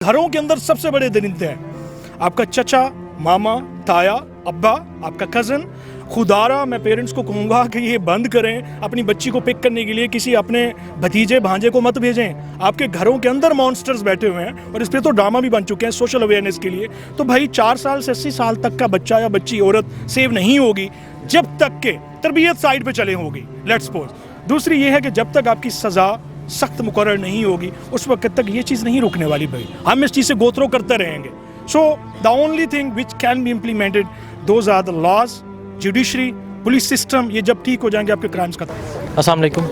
घरों के अंदर सबसे बड़े दरिंदे हैं आपका चचा, मामा, ताया, अब्बा, आपका कज़न। खुदारा मैं पेरेंट्स को कहूँगा कि ये बंद करें, अपनी बच्ची को पिक करने के लिए किसी अपने भतीजे भांजे को मत भेजें। आपके घरों के अंदर मॉन्स्टर्स बैठे हुए हैं और इस पर तो ड्रामा भी बन चुके हैं सोशल अवेयरनेस के लिए। तो भाई 4 साल से 80 साल तक का बच्चा या बच्ची औरत सेव नहीं होगी जब तक के तरबियत साइड पे चले होगी, लेट्स सपोज। दूसरी ये है कि जब तक आपकी सज़ा सख्त मुकर्रर नहीं होगी उस वक्त तक ये चीज़ नहीं रुकने वाली भाई, हम इस चीज़ से गोथ्रो करते रहेंगे। So the only thing which can be implemented those are the laws, judiciary, police system. ये जब ठीक हो जाएंगे आपके क्राइम्स खत्म। अस्सलाम वालेकुम।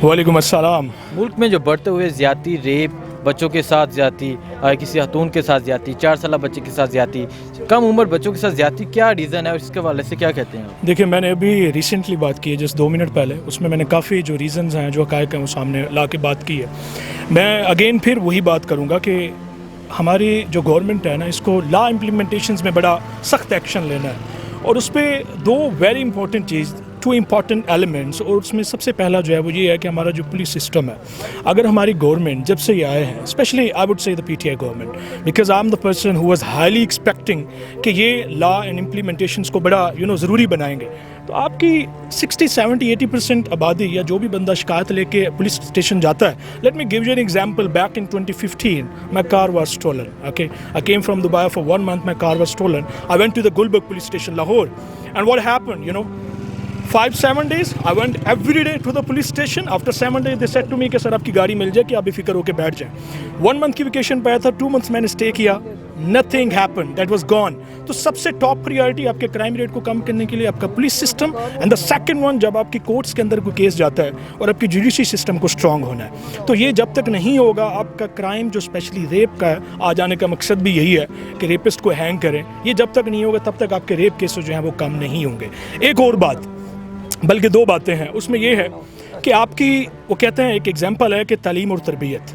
वालेकुम अस्सलाम। मुल्क में जो बढ़ते हुए ज़्यादती, रेप, बच्चों के साथ ज़्यादती, किसी खातून के साथ ज़्यादती, 4 साल बच्चे के साथ ज़्यादती, कम उम्र बच्चों के साथ ज़्यादती, क्या रीज़न है और इसके हवाले से क्या कहते हैं आप? देखिए, मैंने अभी रिसेंटली बात की है जस्ट 2 मिनट पहले, उसमें मैंने काफ़ी जो रीज़न्स हैं, जो हक़ाइक़ हैं, वो सामने ला के बात की है। मैं अगेन फिर वही बात करूँगा कि हमारी जो गवर्नमेंट है ना, इसको लॉ इम्प्लीमेंटेशंस में बड़ा सख्त एक्शन लेना है और उस पर 2 वेरी इंपॉर्टेंट चीज़, 2 इम्पॉर्टेंट एलिमेंट्स। और उसमें सबसे पहला जो है वो ये है कि हमारा जो पुलिस सिस्टम है, अगर हमारी गवर्नमेंट जब से ये आए हैं, specially I would say the PTI government, because I am the person who was highly expecting कि ये लॉ एंड इम्प्लीमेंटेशंस को बड़ा ज़रूरी बनाएंगे। तो आपकी 60, 70, 80% आबादी या जो भी बंदा शिकायत लेके पुलिस स्टेशन जाता है, let me give you an example. Back in 2015 my car was stolen. Okay, I came from Dubai for 1 month. My car was stolen. I went to the Gulberg police station, Lahore, and what happened? 5-7 days I went every day to the police station. After 7 days they said to me कि sir आपकी गाड़ी मिल जाए कि आप बेफिक्र होकर बैठ जाएं। 1 month की वेकेशन पे आया था, 2 months मैंने स्टे किया, nothing happened, that was gone. तो सबसे टॉप प्रायोरिटी आपके क्राइम रेट को कम करने के लिए आपका police system, and the second one जब आपकी कोर्ट्स के अंदर कोई केस जाता है और आपकी जुडिशरी सिस्टम को स्ट्रांग होना है। तो ये जब तक नहीं होगा, आपका क्राइम जो स्पेशली रेप का है, आ जाने का मकसद भी यही है कि रेपिस्ट को हैंग करें, ये जब तक नहीं होगा तब तक आपके रेप केसेस जो हैं वो कम नहीं होंगे। एक और बात, बल्कि 2 बातें हैं, उसमें ये है कि आपकी, वो कहते हैं, एक एग्जांपल है कि तालीम और तरबियत,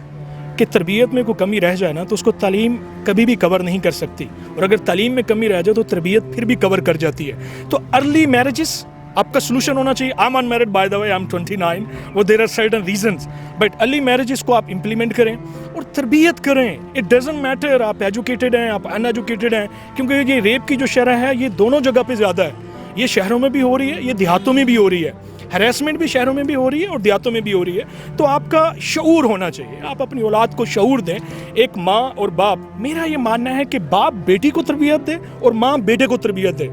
कि तरबियत में कोई कमी रह जाए ना तो उसको तालीम कभी भी कवर नहीं कर सकती, और अगर तालीम में कमी रह जाए तो तरबियत फिर भी कवर कर जाती है। तो अर्ली मैरिजेस आपका सोल्यूशन होना चाहिए। I am unmarried by the way, I am 29, वो there are certain reasons, but early marriages को आप इंप्लीमेंट करें और तरबियत करें। इट डजंट मैटर आप एजुकेटेड हैं, आप अनएजुकेटेड हैं, क्योंकि ये रेप की जो शरह है ये दोनों जगह पे ज़्यादा है। ये शहरों में भी हो रही है, ये देहातों में भी हो रही है, हैरेसमेंट भी शहरों में भी हो रही है और देहातों में भी हो रही है। तो आपका शऊर होना चाहिए, आप अपनी औलाद को शऊर दें। एक माँ और बाप, मेरा ये मानना है कि बाप बेटी को तरबियत दे और माँ बेटे को तरबियत दे।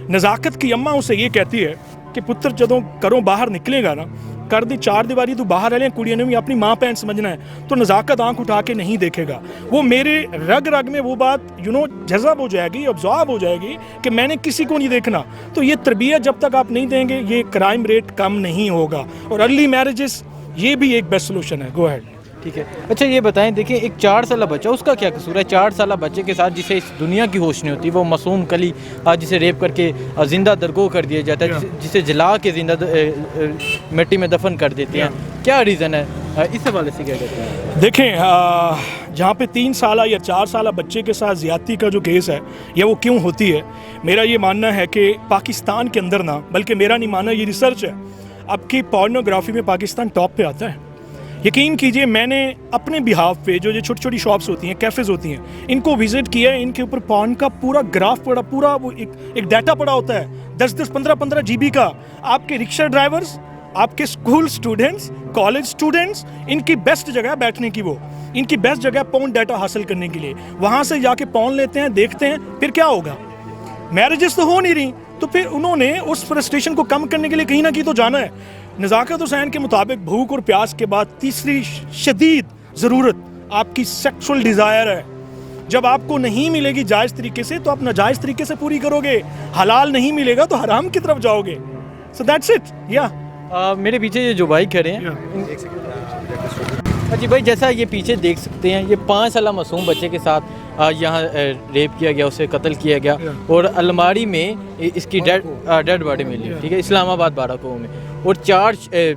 नज़ाकत की अम्मा उसे ये कहती है कि पुत्र जदों घरों बाहर निकलेगा ना, कर दी 4 दीवारी तू बाहर रह, कुड़ियों ने भी अपनी माँ भैन समझना है, तो नज़ाकत आंख उठा के नहीं देखेगा। वो मेरे रग रग में वो बात जज़ब हो जाएगी, ऑब्जॉर्व हो जाएगी कि मैंने किसी को नहीं देखना। तो ये तरबियत जब तक आप नहीं देंगे, ये क्राइम रेट कम नहीं होगा। और अर्ली मैरिजेस, ये भी एक बेस्ट सोल्यूशन है। Go ahead. ठीक है, अच्छा ये बताएं, देखिए एक 4 साल बच्चा, उसका क्या कसूर है? 4 साल बच्चे के साथ जिसे इस दुनिया की होश नहीं होती, वो मासूम कली जिसे रेप करके ज़िंदा दरगो कर दिया जाता है, जिसे जला के ज़िंदा मिट्टी में दफन कर देते हैं, क्या रीज़न है? इस हवाले से क्या कहते हैं? देखें, जहाँ पे 3 साल या 4 साल बच्चे के साथ ज़्यादती का जो केस है, या वो क्यों होती है, मेरा ये मानना है कि पाकिस्तान के अंदर ना, बल्कि मेरा नहीं मानना, ये रिसर्च है, आपकी पोर्नोग्राफी में पाकिस्तान टॉप पे आता है। यकीन कीजिए, मैंने अपने बिहाफ पे जो छोटी छोटी शॉप्स होती हैं, कैफ़ेज़ होती हैं, इनको विज़िट किया है। इनके ऊपर पॉर्न का पूरा ग्राफ पड़ा, पूरा वो एक डाटा पड़ा होता है 10-10, 15-15 GB का। आपके रिक्शा ड्राइवर्स, आपके स्कूल स्टूडेंट्स, कॉलेज स्टूडेंट्स, इनकी बेस्ट जगह बैठने की, वो इनकी बेस्ट जगह पॉर्न डाटा हासिल करने के लिए। वहाँ से जाके पॉर्न लेते हैं, देखते हैं, फिर क्या होगा? मैरिजेस तो हो नहीं रही, तो फिर उन्होंने उस फ्रस्ट्रेशन को कम करने के लिए कहीं ना कहीं तो जाना है। नज़ाकत हुसैन के मुताबिक भूख और प्यास के बाद तीसरी शदीद ज़रूरत आपकी सेक्सुअल डिज़ायर है। जब आपको नहीं मिलेगी जायज़ तरीके से, तो आप नाजायज़ तरीके से पूरी करोगे। हलाल नहीं मिलेगा तो हराम की तरफ जाओगे। So that's it. या मेरे पीछे ये जो भाई खड़े हैं, जी भाई, जैसा ये पीछे देख सकते हैं, ये 5 साल मासूम बच्चे के साथ यहाँ रेप किया गया, उसे कत्ल किया गया, और अलमारी में इसकी डेड बॉडी मिली, ठीक है, इस्लामाबाद बाराकों में। और 4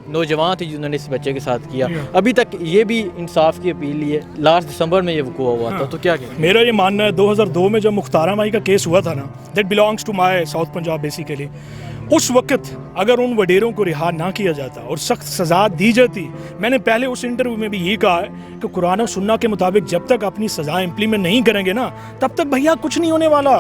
नौजवान थे जिन्होंने इस बच्चे के साथ किया। अभी तक ये भी इंसाफ की अपील है। लास्ट दिसंबर में ये वक़ूआ हुआ था, तो क्या कहें? मेरा ये मानना है, 2002 में जब मुख्तारा माई का केस हुआ था ना, that belongs to my south Punjab basically, उस वक्त अगर उन वडेरों को रिहा ना किया जाता और सख्त सज़ा दी जाती, मैंने पहले उस इंटरव्यू में भी ये कहा है कि कुरान और सुन्ना के मुताबिक जब तक अपनी सज़ाएं इम्प्लीमेंट नहीं करेंगे ना, तब तक भैया कुछ नहीं होने वाला।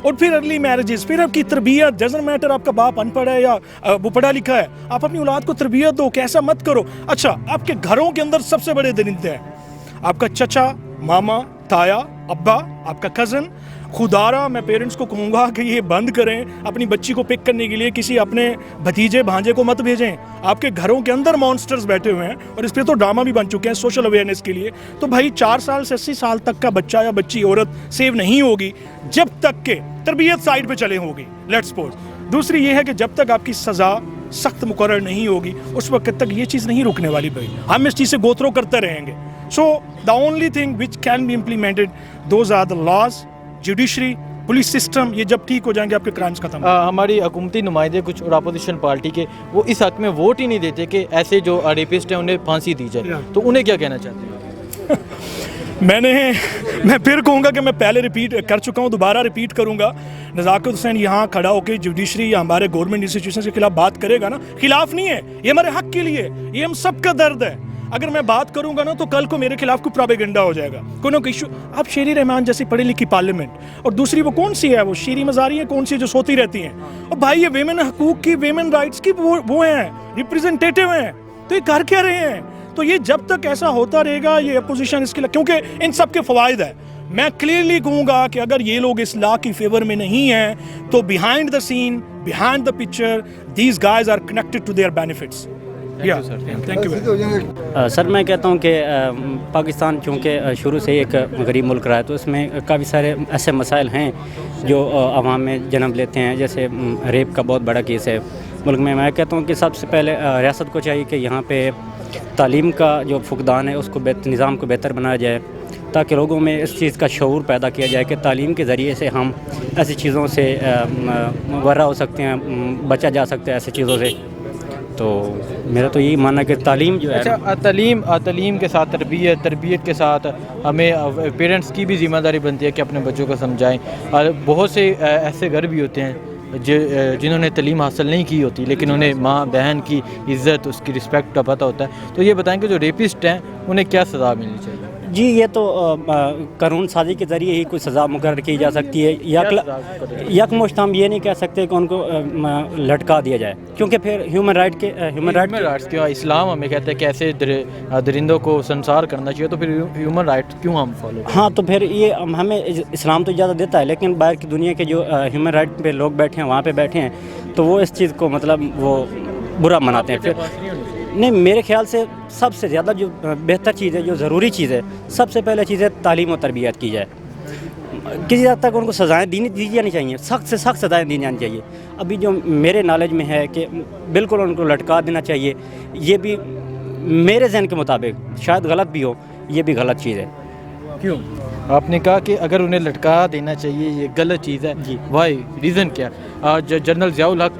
और फिर अर्ली मैरिजेस, फिर आपकी तरबियत, डजंट मैटर आपका बाप अनपढ़ है या वो पढ़ा लिखा है, आप अपनी औलाद को तरबियत दो, कैसा मत करो। अच्छा, आपके घरों के अंदर सबसे बड़े दरिंदे हैं आपका चचा, मामा, ताया, अब्बा, आपका कज़न। खुदारा मैं पेरेंट्स को कहूँगा कि ये बंद करें, अपनी बच्ची को पिक करने के लिए किसी अपने भतीजे भांजे को मत भेजें। आपके घरों के अंदर मॉन्स्टर्स बैठे हुए हैं और इस पर तो ड्रामा भी बन चुके हैं सोशल अवेयरनेस के लिए। तो भाई 4 साल से 80 साल तक का बच्चा या बच्ची औरत सेव नहीं होगी जब तक के तरबियत साइड पे चले होगी, लेट्स सपोज। दूसरी ये है कि जब तक आपकी सज़ा सख्त मुकर्रर नहीं होगी उस वक्त तक ये चीज़ नहीं रुकने वाली भाई, हम इस चीज़ से गोथ्रो करते रहेंगे। So the only thing which can be implemented those are the laws, judiciary, police system. ये जब ठीक हो जाएंगे आपके क्राइम्स खत्म। हमारी हुकूमती नुमाइंदे कुछ और अपोजिशन पार्टी के, वो इस हक में वोट ही नहीं देते कि ऐसे जो रेपिस्ट हैं उन्हें फांसी दी जाए, तो उन्हें क्या कहना चाहते हैं? मैं फिर कहूँगा कि मैं पहले रिपीट कर चुका हूँ, दोबारा रिपीट करूँगा। नज़ाकत हुसैन यहाँ खड़ा होकर जुडिशरी या हमारे गवर्नमेंट इंस्टीट्यूशन के खिलाफ बात करेगा ना, खिलाफ नहीं है, ये हमारे हक के लिए, ये हम सबका दर्द है। अगर मैं बात करूंगा ना तो कल को मेरे खिलाफ कोई प्रोपेगेंडा हो जाएगा, कोई ना कोई इशू। आप शेरी रहमान जैसी पढ़ी लिखी पार्लियामेंट, और दूसरी वो कौन सी है, वो शेरी मजारी है कौन सी जो सोती रहती हैं। और भाई ये वेमेन हकूक की, वेमेन राइट्स की वो हैं, रिप्रेजेंटेटिव हैं, तो ये कर क्या रहे हैं? तो ये जब तक ऐसा होता रहेगा, ये अपोजिशन इसके लिए, क्योंकि इन सब के फ़वाइद है। मैं क्लियरली कहूँगा कि अगर ये लोग इस लॉ की फेवर में नहीं हैं तो behind the scene, behind the picture, these guys are connected to their benefits. Thank you sir, मैं कहता हूँ कि पाकिस्तान चूँकि शुरू से ही एक गरीब मुल्क रहा है, तो इसमें काफ़ी सारे ऐसे मसाइल हैं जो अवाम में जन्म लेते हैं। जैसे रेप का बहुत बड़ा केस है मुल्क में। मैं कहता हूँ कि सबसे पहले रियासत को चाहिए कि यहाँ पे तालीम का जो फुकदान है उसको निज़ाम को बेहतर बनाया जाए, ताकि लोगों में इस चीज़ का शऊर पैदा किया जाए कि तालीम के ज़रिए से हम ऐसी चीज़ों से वर्रा हो सकते हैं, बचा जा सकता है ऐसी चीज़ों से। तो मेरा तो यही मानना है कि तालीम जो है, अच्छा, तालीम के साथ तरबियत के साथ हमें पेरेंट्स की भी ज़िम्मेदारी बनती है कि अपने बच्चों को समझाएं। और बहुत से ऐसे घर भी होते हैं जिन्होंने तालीम हासिल नहीं की होती, लेकिन उन्हें माँ बहन की इज़्ज़त, उसकी रिस्पेक्ट का पता होता है। तो ये बताएं कि जो रेपिस्ट हैं उन्हें क्या सज़ा मिलनी चाहिए? जी, ये तो कानून साजी के ज़रिए ही कोई सज़ा मुकर्रर की जा सकती है। यकमुश्त हम ये नहीं कह सकते कि उनको लटका दिया जाए, क्योंकि फिर ह्यूमन राइट्स के इस्लाम हमें कहते हैं कि ऐसे दरिंदों को संसार करना चाहिए, तो फिर ह्यूमन राइट्स क्यों हम फॉलो? हाँ, तो फिर ये हमें इस्लाम तो इजाज़त देता है, लेकिन बाहर की दुनिया के जो ह्यूमन राइट पे लोग बैठे हैं, वहाँ पे बैठे हैं, तो वो इस चीज़ को मतलब वो बुरा मनाते हैं। फिर नहीं, मेरे ख्याल से सबसे ज़्यादा जो बेहतर चीज़ है, जो ज़रूरी चीज़ है, सबसे पहले चीज़ है तालीम और तरबियत की जाए। किसी हद तक उनको सज़ाएँ दी जानी चाहिए, सख्त से सख्त सज़ाएँ दी जानी चाहिए। अभी जो मेरे नॉलेज में है कि बिल्कुल उनको लटका देना चाहिए, ये भी मेरे ज़हन के मुताबिक, शायद गलत भी हो, ये भी गलत चीज़ है। क्यों? आपने कहा कि अगर उन्हें लटका देना चाहिए ये गलत चीज़ है जी, वाई, रीज़न क्या? जनरल ज़ियाउल हक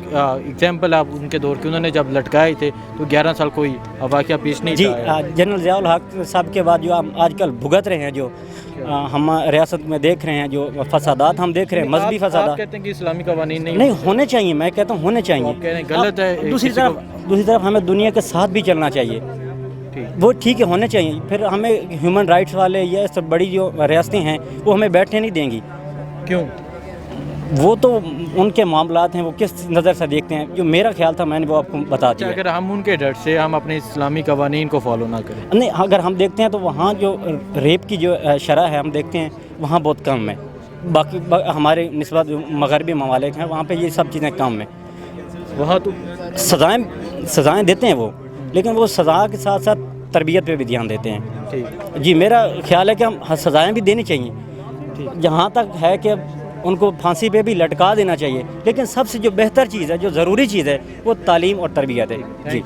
एग्जाम्पल आप उनके दौर के, उन्होंने जब लटकाए थे तो 11 साल कोई वाक़या पेश नहीं जी। जनरल ज़ियाउल हक साहब के बाद जो हम आजकल भुगत रहे हैं, जो हम रियासत में देख रहे हैं, जो फसादात हम देख रहे हैं, मजहबी फसादात, कहते हैं कि इस्लामी कवानीन नहीं होने चाहिए। मैं कहता हूँ होने चाहिए, गलत है। दूसरी तरफ हमें दुनिया के साथ भी चलना चाहिए, वो ठीक है, होने चाहिए। फिर हमें ह्यूमन राइट्स वाले या इस बड़ी जो रियासतें हैं वो हमें बैठने नहीं देंगी। क्यों? वो तो उनके मामलात हैं, वो किस नज़र से देखते हैं। जो मेरा ख्याल था मैंने वो आपको बता दिया। अगर हम उनके डर से हम अपने इस्लामी कवानीन को फॉलो ना करें, नहीं, अगर हम देखते हैं तो वहाँ जो रेप की जो शरह है हम देखते हैं वहाँ बहुत कम है। बाकी हमारे निस्बत मगरबी ममालिक हैं वहाँ पर ये सब चीज़ें कम हैं। वहाँ तो सज़ाएँ देते हैं वो, लेकिन वो सज़ा के साथ साथ तरबियत पे भी ध्यान देते हैं। ठीक जी, मेरा ख्याल है कि हम सज़ाएँ भी देनी चाहिए, जहाँ तक है कि उनको फांसी पे भी लटका देना चाहिए, लेकिन सबसे जो बेहतर चीज़ है, जो ज़रूरी चीज़ है, वो तालीम और तरबियत है। जी।